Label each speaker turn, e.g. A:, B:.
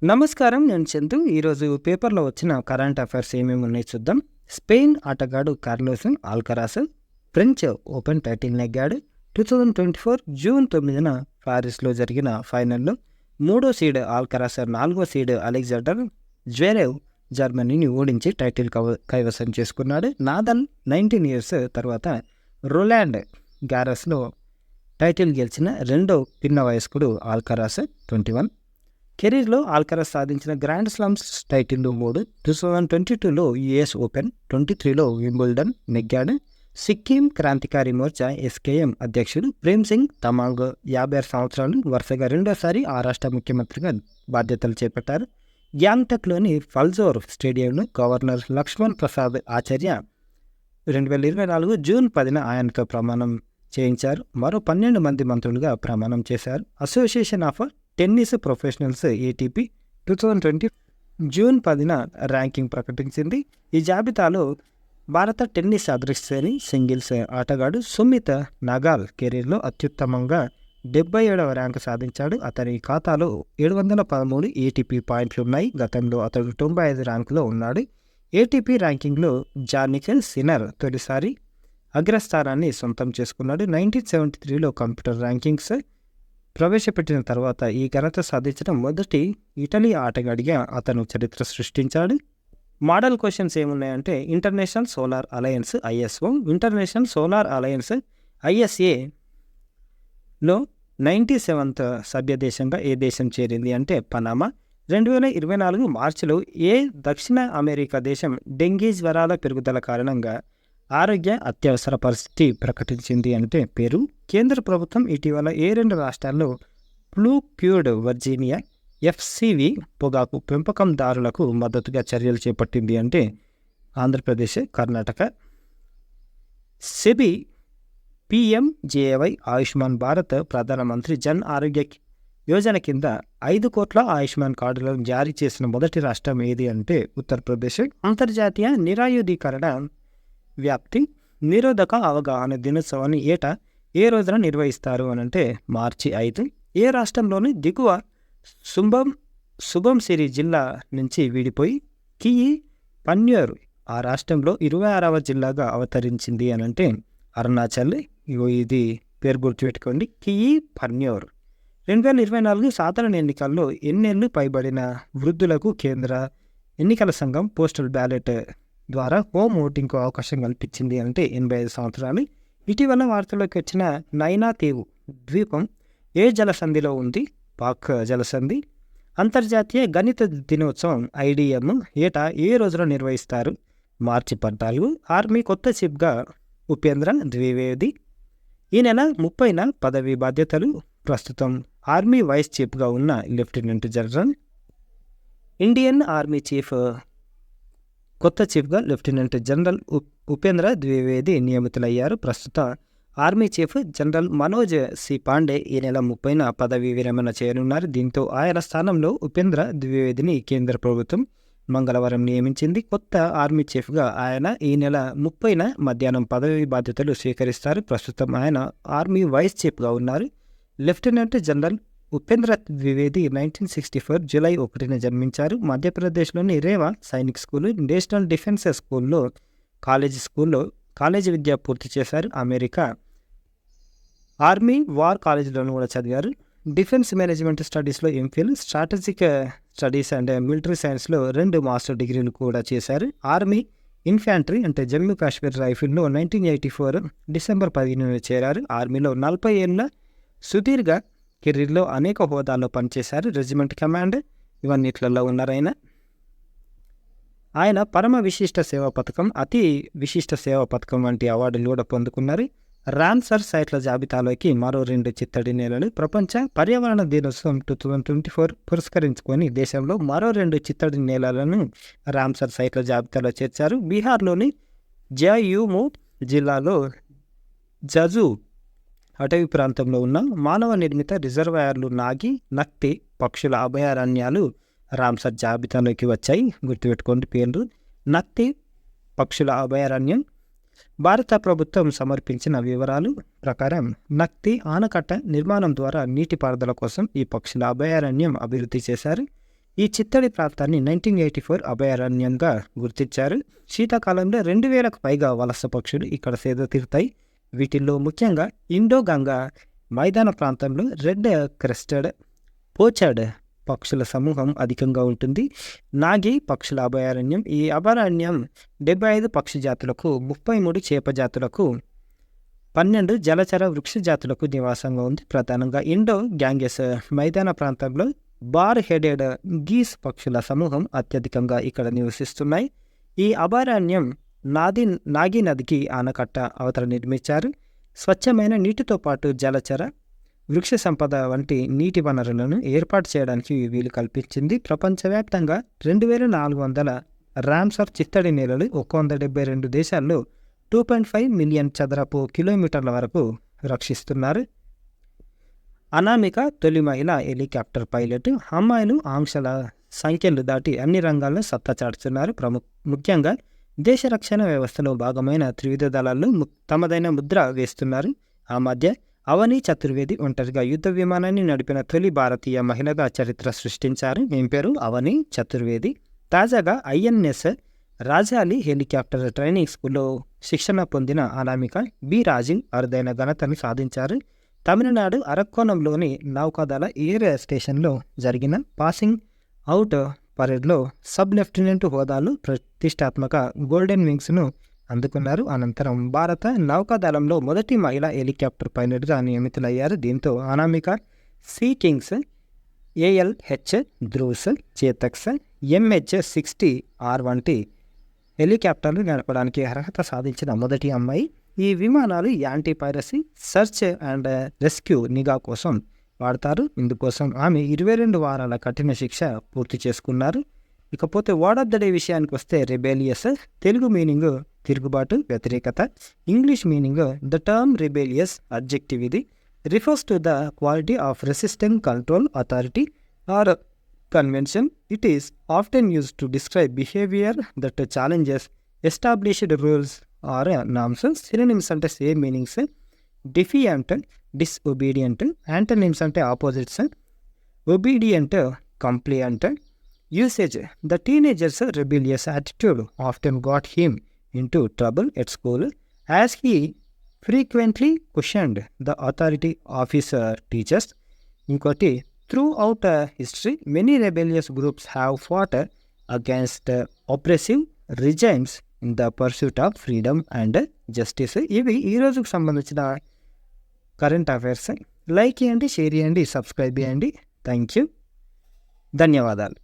A: నమస్కారం. నేను చందు. ఈరోజు పేపర్‌లో వచ్చిన కరెంట్ అఫైర్స్ ఏమేమి ఉన్నాయో చూద్దాం. స్పెయిన్ ఆటగాడు Carlos Alcaraz French Open title నెగ్గాడు. 2024 జూన్ 9న పారిస్‌లో జరిగిన ఫైనల్‌లో మూడో సీడ్ ఆల్కరాస్, నాలుగో సీడ్ అలెగ్జాండర్ జ్వెరేవ్ జర్మనీని ఓడించి టైటిల్ కైవసం చేసుకున్నాడు. నాదల్ 19 ఇయర్స్ తర్వాత రొలాండ్ గారస్‌లో టైటిల్ గెలిచిన రెండో పిన్న వయస్కుడు ఆల్కరాస్ 21. కెరీర్లో ఆల్కరాస్ సాధించిన గ్రాండ్ స్లామ్స్ టైటిల్లు 3. 2022లో యుఎస్ ఓపెన్, 23లో వింబుల్డన్ నెగ్గాడు. సిక్కిం క్రాంతికారి మోర్చా ఎస్కేఎం అధ్యక్షుడు ప్రేమ్ సింగ్ తమాంగ్ 56 సంవత్సరాలు వరుసగా రెండోసారి ఆ రాష్ట్ర ముఖ్యమంత్రిగా బాధ్యతలు చేపట్టారు. గ్యాంగ్టక్లోని ఫల్జోర్ స్టేడియంలో గవర్నర్ లక్ష్మణ్ ప్రసాద్ ఆచార్య 2024 జూన్ 10న ఆయనతో ప్రమాణం చేయించారు. మరో 12 మంది మంత్రులుగా ప్రమాణం చేశారు. Association of Tennis Professionals ATP 2020 June 10న ర్యాంకింగ్ ప్రకటించింది. ఈ జాబితాలో భారత టెన్నిస్ అదృశ్యని సింగిల్స్ ఆటగాడు సుమిత్ నగాల్ కెరీర్లో అత్యుత్తమంగా 77వ ర్యాంకు సాధించాడు. అతని ఖాతాలో 713 ఏటీపీ పాయింట్లు ఉన్నాయి. గతంలో అతడు 95 ర్యాంకులో ఉన్నాడు. ఏటీపీ ర్యాంకింగ్లో జానిక్ సిన్నర్ తొలిసారి అగ్రస్థానాన్ని సొంతం చేసుకున్నాడు. 1973లో కంప్యూటర్ ర్యాంకింగ్స్ ప్రవేశపెట్టిన తర్వాత ఈ ఘనత సాధించడం మొదటి ఇటలీ ఆటగాడిగా అతను చరిత్ర సృష్టించాడు. మోడల్ క్వశ్చన్స్ ఏమున్నాయంటే, International Solar Alliance ISO, International Solar Alliance ఐఎస్ఏలో 97th సభ్య దేశంగా ఏ దేశం చేరింది అంటే పనామా. 2024 మార్చిలో ఏ దక్షిణ అమెరికా దేశం డెంగీ జ్వరాల పెరుగుదల కారణంగా ఆరోగ్య అత్యవసర పరిస్థితి ప్రకటించింది అంటే పెరు. కేంద్ర ప్రభుత్వం ఇటీవల ఏ రెండు రాష్ట్రాల్లో బ్లూక్యూడ్ వర్జీనియా ఎఫ్సివి పొగాకు పెంపకందారులకు మద్దతుగా చర్యలు చేపట్టింది అంటే ఆంధ్రప్రదేశ్, కర్ణాటక. సెబీ పిఎంజేవై ఆయుష్మాన్ భారత్ ప్రధానమంత్రి జన్ ఆరోగ్య యోజన కింద 5 కోట్ల ఆయుష్మాన్ కార్డులను జారీ చేసిన మొదటి రాష్ట్రం ఏది అంటే ఉత్తరప్రదేశ్. అంతర్జాతీయ నిరాయుధీకరణ వ్యాప్తి నిరోధక అవగాహన దినోత్సవాన్ని ఏటా ఏ రోజున నిర్వహిస్తారు అని అంటే మార్చి 5. ఏ రాష్ట్రంలోని దిగువ సుబంసిరి జిల్లా నుంచి విడిపోయి కియి పన్యూర్ ఆ రాష్ట్రంలో 26వ జిల్లాగా అవతరించింది అని అంటే అరుణాచల్. ఇది పేరు గుర్తుపెట్టుకోండి, కియి పన్యూర్. 2024 సాధారణ ఎన్నికల్లో ఎన్నేళ్లు పైబడిన వృద్ధులకు కేంద్ర ఎన్నికల సంఘం పోస్టల్ బ్యాలెట్ ద్వారా హోమ్ ఓటింగ్కు అవకాశం కల్పించింది అంటే 85 సంవత్సరాలు. ఇటీవల వార్తల్లోకి వచ్చిన నైనా తీవు ద్వీపం ఏ జలసంధిలో ఉంది? పాక్ జలసంధి. అంతర్జాతీయ గణిత దినోత్సవం ఐడిఎం ఏటా ఏ రోజున నిర్వహిస్తారు? మార్చి 14. ఆర్మీ కొత్త చీఫ్గా ఉపేంద్ర ద్వివేది ఈ నెల 30న పదవి బాధ్యతలు. ప్రస్తుతం ఆర్మీ వైస్ చీఫ్గా ఉన్న lieutenant general. Indian army chief కొత్త చీఫ్గా లెఫ్టినెంట్ జనరల్ ఉపేంద్ర ద్వివేది నియమితులయ్యారు. ప్రస్తుత army chief general Manoj C Pande ఈ నెల 30న పదవి విరమణ చేయనున్నారు. దీంతో ఆయన స్థానంలో ఉపేంద్ర ద్వివేదిని కేంద్ర ప్రభుత్వం మంగళవారం నియమించింది. కొత్త ఆర్మీ చీఫ్గా ఆయన ఈ నెల 30న మధ్యాహ్నం పదవి బాధ్యతలు స్వీకరిస్తారు. ప్రస్తుతం ఆయన ఆర్మీ వైస్ చీఫ్గా ఉన్నారు. Lieutenant general Upendra Dwivedi 1964 July 1న జన్మించారు. మధ్యప్రదేశ్లోని Rewa Sainik school, national defence స్కూల్లో కాలేజీ విద్య పూర్తి చేశారు. అమెరికా ఆర్మీ వార్ కాలేజీలోనూ కూడా చదివారు. డిఫెన్స్ మేనేజ్మెంట్ స్టడీస్లో MPhil, strategic studies and military సైన్స్లో 2 మాస్టర్ డిగ్రీలు కూడా చేశారు. ఆర్మీ ఇన్ఫాంట్రీ అంటే జమ్మూ కాశ్మీర్ రైఫిల్లో 1984 డిసెంబర్ 15న చేరారు. ఆర్మీలో 40 ఏళ్ళ సుదీర్ఘ కెరీర్లో అనేక హోదాల్లో పనిచేశారు. రెజిమెంట్ కమాండ్ ఇవన్నిట్లలో ఉన్నారు ఆయన పరమ విశిష్ట సేవా పథకం, అతి విశిష్ట సేవా పథకం వంటి అవార్డులు కూడా పొందుకున్నారు. రామ్సర్ సైట్ల జాబితాలోకి మరో 2 చిత్తడి నేలలు. ప్రపంచ పర్యావరణ దినోత్సవం 2024 పురస్కరించుకొని దేశంలో మరో 2 చిత్తడి నేలలను రామ్సర్ సైట్ల జాబితాలో చేర్చారు. బీహార్లోని జయూము జిల్లాలో జజు అటవీ ప్రాంతంలో ఉన్న మానవ నిర్మిత రిజర్వాయర్లు నాగి, నక్తి పక్షుల అభయారణ్యాలు రామ్సర్ జాబితాలోకి వచ్చాయి. గుర్తుపెట్టుకోండి పేర్లు. నక్తి పక్షుల అభయారణ్యం భారత ప్రభుత్వం సమర్పించిన వివరాలు ప్రకారం నక్తి ఆనకట్ట నిర్మాణం ద్వారా నీటిపారుదల కోసం ఈ పక్షుల అభయారణ్యం అభివృద్ధి చేశారు. ఈ చిత్తడి ప్రాంతాన్ని 1984 అభయారణ్యంగా గుర్తించారు. శీతాకాలంలో 2000కు పైగా వలస పక్షులు ఇక్కడ సేద తీరుతాయి. వీటిల్లో ముఖ్యంగా ఇండో గంగా మైదాన ప్రాంతంలో రెడ్ క్రెస్టెడ్ పోచర్డ్ పక్షుల సమూహం అధికంగా ఉంటుంది. నాగి పక్షుల అభయారణ్యం. ఈ అభయారణ్యం 75 పక్షి జాతులకు, 33 చేప జాతులకు, 12 జలచర వృక్ష జాతులకు నివాసంగా ఉంది. ప్రధానంగా ఇండో గ్యాంగెస్ మైదాన ప్రాంతంలో బార్ హెడెడ్ గీస్ పక్షుల సమూహం అత్యధికంగా ఇక్కడ నివసిస్తున్నాయి. ఈ అభయారణ్యం నాగి నదికి ఆనకట్ట అవతల నిర్మించారు. స్వచ్ఛమైన నీటితో పాటు జలచర వృక్ష సంపద వంటి నీటి వనరులను ఏర్పాటు చేయడానికి వీలు కల్పించింది. ప్రపంచవ్యాప్తంగా 2400 రామ్సర్ చిత్తడి నేలలు 172 దేశాల్లో 2.5 మిలియన్ చదరపు కిలోమీటర్ల వరకు రక్షిస్తున్నారు. అనామిక తొలి మహిళ హెలికాప్టర్ పైలట్. అమ్మాయిలు ఆంక్షల సంఖ్యలు దాటి అన్ని రంగాల్లో సత్తా చాటుతున్నారు. ముఖ్యంగా దేశ రక్షణ వ్యవస్థలో భాగమైన త్రివిధ దళాల్లో తమదైన ముద్ర వేస్తున్నారు. ఆ మధ్య అవని చతుర్వేది ఒంటరిగా యుద్ధ విమానాన్ని నడిపిన తొలి భారతీయ మహిళగా చరిత్ర సృష్టించారు. ఏం పేరు? అవని చతుర్వేది. తాజాగా ఐఎన్ఎస్ రాజాలి హెలికాప్టర్ ట్రైనింగ్ స్కూల్లో శిక్షణ పొందిన అనామిక బి రాజింగ్ అరుదైన ఘనతను సాధించారు. తమిళనాడు అరక్కోణంలోని నౌకాదళ ఎయిర్ స్టేషన్లో జరిగిన పాసింగ్ అవుట్ పరేడ్లో సబ్ లెఫ్టినెంట్ హోదాలో ప్రతిష్టాత్మక గోల్డెన్ వింగ్స్ను అందుకున్నారు. అనంతరం భారత నౌకాదళంలో మొదటి మహిళా హెలికాప్టర్ పైలట్గా నియమితులయ్యారు. దీంతో Anamika Sea Kings, ALH Dhruvs, Chetaks, MH-60R వంటి హెలికాప్టర్లు నడపడానికి అర్హత సాధించిన మొదటి అమ్మాయి. ఈ విమానాలు anti piracy, search and rescue నిఘా కోసం వాడతారు. ఇందుకోసం ఆమె 22 వారాల కఠిన శిక్ష పూర్తి చేసుకున్నారు. ఇకపోతే వర్డ్ ఆఫ్ ద డే విషయానికి వస్తే రెబేలియస్. తెలుగు మీనింగ్ తిరుగుబాటు, వ్యతిరేకత. English meaning the term rebellious adjective ఇది refers to the quality of resisting control, authority or convention. It is often used to describe behaviour that challenges established rules or norms. Synonyms అంటే same meanings. Defiant, disobedient. Antonyms అంటే opposites. Obedient, compliant. Usage: the teenager's rebellious attitude often got him into trouble at school as he frequently questioned the authority of his teachers. Inkoti, throughout history, many rebellious groups have fought against oppressive regimes in the pursuit of freedom and justice. ఇవి ఈ రోజుకు సంబంధించిన current affairs. Like చేయండి, share చేయండి, subscribe చేయండి. Thank you. ధన్యవాదాలు.